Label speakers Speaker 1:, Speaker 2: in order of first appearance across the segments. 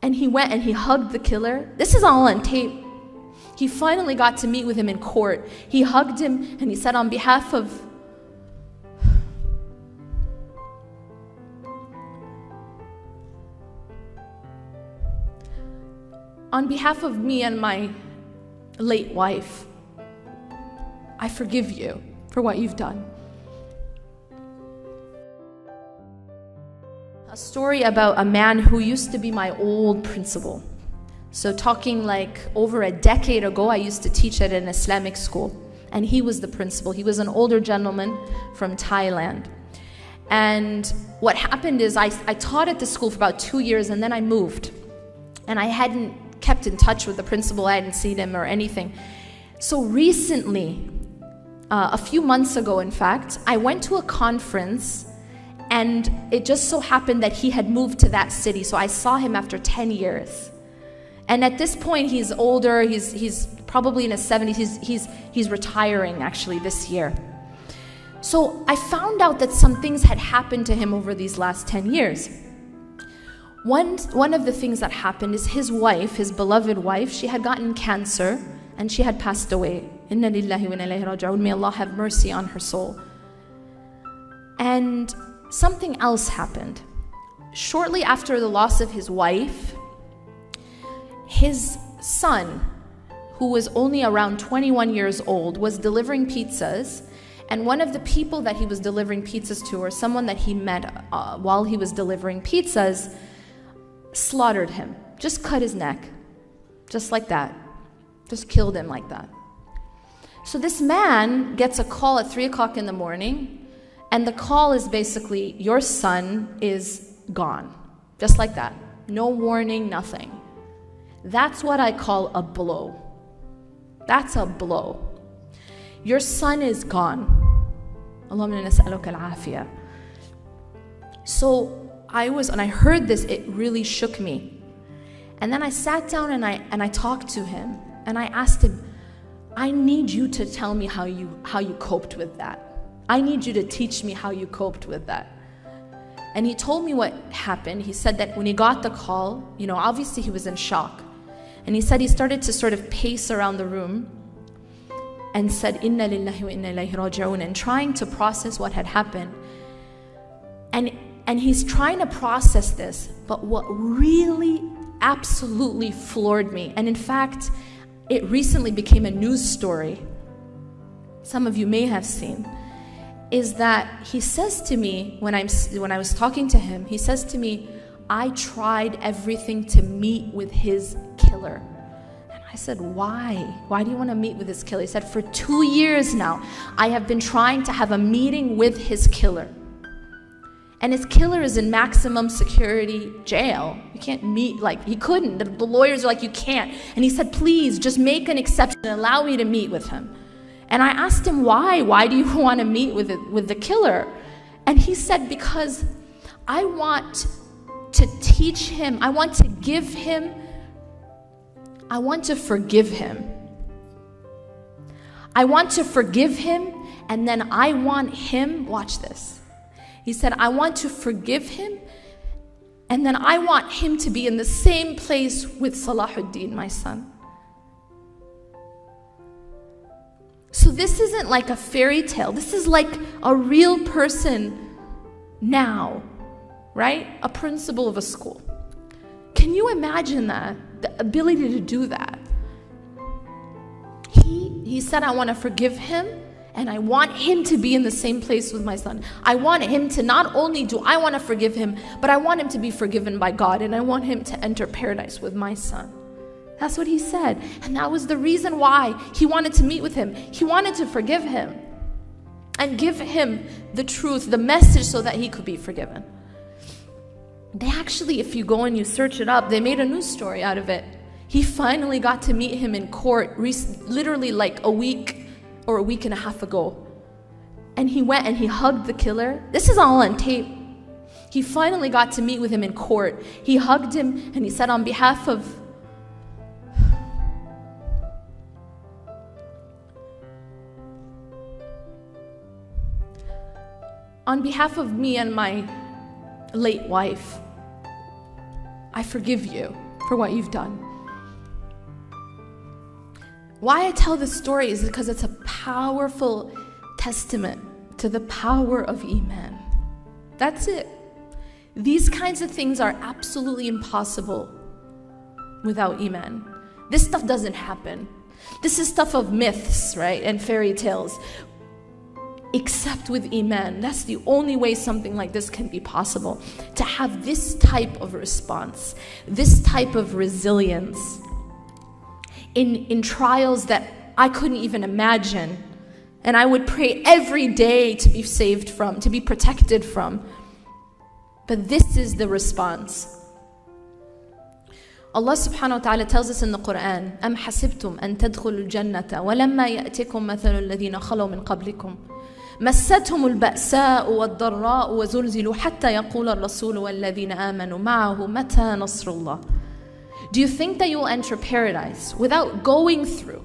Speaker 1: And he went and he hugged the killer. This is all on tape. He finally got to meet with him in court. He hugged him and he said, on behalf of me and my late wife, I forgive you for what you've done. A story about a man who used to be my old principal. So talking like over a decade ago, I used to teach at an Islamic school, and he was the principal. He was an older gentleman from Thailand. And what happened is I taught at the school for about 2 years, and then I moved. And I hadn't kept in touch with the principal. I hadn't seen him or anything. So recently, a few months ago, in fact, I went to a conference, and it just so happened that he had moved to that city. So I saw him after 10 years. And at this point, he's older. He's probably in his 70s. He's retiring, actually, this year. So I found out that some things had happened to him over these last 10 years. One of the things that happened is his wife, his beloved wife, she had gotten cancer and she had passed away. Inna lillahi wa inna ilayhi raji'un. May Allah have mercy on her soul. And something else happened. Shortly after the loss of his wife, his son, who was only around 21 years old, was delivering pizzas. And one of the people that he was delivering pizzas to, or someone that he met while he was delivering pizzas, slaughtered him, just cut his neck, just like that, just killed him like that. So this man gets a call at 3 o'clock in the morning, and the call is basically, your son is gone, just like that, no warning, nothing. That's what I call a blow. That's a blow. Your son is gone. Allahumma nas'aluka al-afiyah. So when I heard this, it really shook me. And then I sat down and I talked to him, and I asked him, I need you to tell me how you coped with that. I need you to teach me how you coped with that. And he told me what happened. He said that when he got the call, obviously he was in shock. And he said he started to sort of pace around the room and said, Inna lillahi wa inna ilayhi raji'un, and trying to process what had happened. And he's trying to process this, but what really absolutely floored me, and in fact, it recently became a news story, some of you may have seen, is that he says to me, when I was talking to him, he says to me, I tried everything to meet with his killer. And I said, why? Why do you want to meet with his killer? He said, for 2 years now, I have been trying to have a meeting with his killer. And his killer is in maximum security jail. You can't meet, he couldn't. The lawyers are like, you can't. And he said, please, just make an exception and allow me to meet with him. And I asked him, why? Why do you want to meet with the killer? And he said, because I want to teach him, I want to give him, I want to forgive him. I want to forgive him, and then I want him, watch this. He said, I want to forgive him, and then I want him to be in the same place with Salahuddin, my son. So this isn't like a fairy tale. This is like a real person now, right? A principal of a school. Can you imagine that? The ability to do that. He said, I want to forgive him, and I want him to be in the same place with my son. I want him to, not only do I want to forgive him, but I want him to be forgiven by God, and I want him to enter paradise with my son. That's what he said. And that was the reason why he wanted to meet with him. He wanted to forgive him and give him the truth, the message, so that he could be forgiven. They actually, if you go and you search it up, they made a news story out of it. He finally got to meet him in court, literally like a week or a week and a half ago. And he went and he hugged the killer. This is all on tape. He finally got to meet with him in court. He hugged him and he said, on behalf of me and my late wife, I forgive you for what you've done. Why I tell this story is because it's a powerful testament to the power of Iman. That's it. These kinds of things are absolutely impossible without Iman. This stuff doesn't happen. This is stuff of myths, right, and fairy tales. Except with Iman. That's the only way something like this can be possible. To have this type of response, this type of resilience in trials that I couldn't even imagine. And I would pray every day to be saved from, to be protected from. But this is the response. Allah subhanahu wa ta'ala tells us in the Quran, أَمْ حَسِبْتُمْ أَن تَدْخُلُوا الْجَنَّةَ وَلَمَّا يَأْتِكُمْ مَثَلُ الَّذِينَ خَلَوْا مِنْ قَبْلِكُمْ مَسَّتْهُمُ الْبَأْسَاءُ وَالضَّرَّاءُ وَزُلْزِلُوا حَتَّى يَقُولَ الرَّسُولُ وَالَّذِينَ آمَنُوا مَعَهُ مَتَى نَصْرُ اللَّهِ. Do you think that you will enter paradise without going through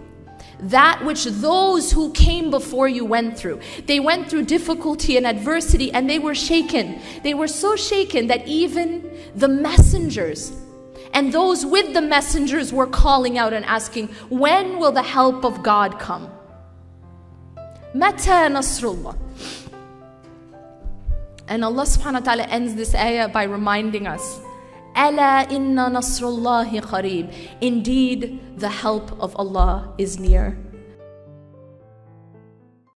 Speaker 1: that which those who came before you went through? They went through difficulty and adversity, and they were shaken. They were so shaken that even the messengers and those with the messengers were calling out and asking, when will the help of God come? Mata Nasrullah. And Allah subhanahu wa ta'ala ends this ayah by reminding us, Ala inna nasrullahi qareeb. Indeed, the help of Allah is near.